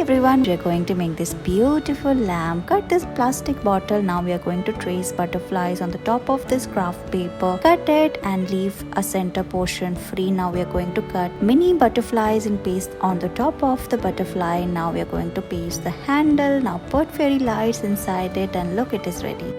everyone, we are going to make this beautiful lamp. Cut this plastic bottle. Now we are going to trace butterflies on the top of this craft paper. Cut it and leave a center portion free. Now we are going to cut mini butterflies and paste on the top of the butterfly. Now we are going to paste the handle. Now put fairy lights inside it and look, it is ready.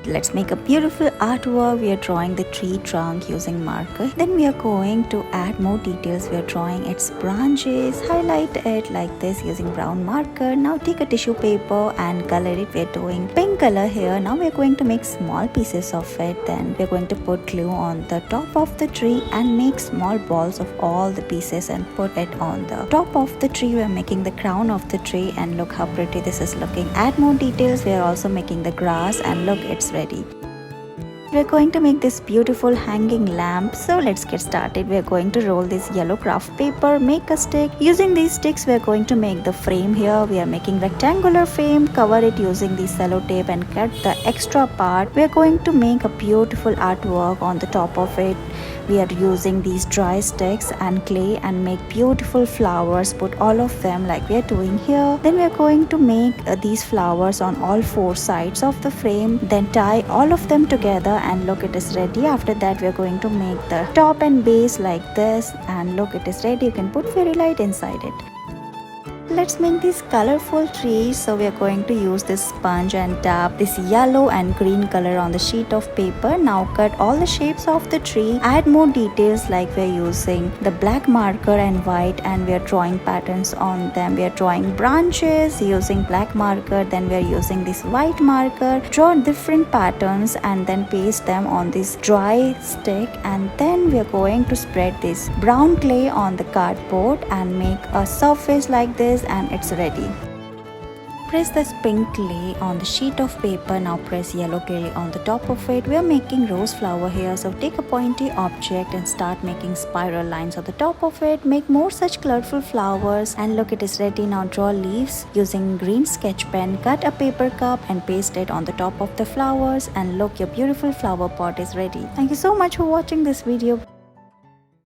Let's make a beautiful artwork. We are drawing the tree trunk using marker. Then we are going to add more details. We are drawing its branches, highlight it like this using brown marker. Now take a tissue paper and color it. We are doing pink color here. Now we are going to make small pieces of it. Then we are going to put glue on the top of the tree and make small balls of all the pieces and put it on the top of the tree. We are making the crown of the tree and look how pretty this is looking. Add more details. We are also making the grass and look, it's ready. We're going to make this beautiful hanging lamp. So let's get started. We're going to roll this yellow craft paper, make a stick. Using these sticks, we're going to make the frame here. We are making rectangular frame, cover it using the sellotape and cut the extra part. We're going to make a beautiful artwork on the top of it. We are using these dry sticks and clay and make beautiful flowers. Put all of them like we are doing here. Then we are going to make these flowers on all four sides of the frame. Then tie all of them together and look, it is ready. After that we are going to make the top and base like this and look, it is ready. You can put fairy light inside it. Let's make these colorful trees. So we are going to use this sponge and tap this yellow and green color on the sheet of paper. Now cut all the shapes of the tree. Add more details like we are using the black marker and white and we are drawing patterns on them. We are drawing branches using black marker. Then we are using this white marker. Draw different patterns and then paste them on this dry stick. And then we are going to spread this brown clay on the cardboard and make a surface like this. And it's ready. Press this pink clay on the sheet of paper. Now press yellow clay on the top of it. We are making rose flower here. So take a pointy object and start making spiral lines on the top of it. Make more such colorful flowers and look, it is ready. Now draw leaves using green sketch pen. Cut a paper cup and paste it on the top of the flowers and look, your beautiful flower pot is ready. Thank you so much for watching this video.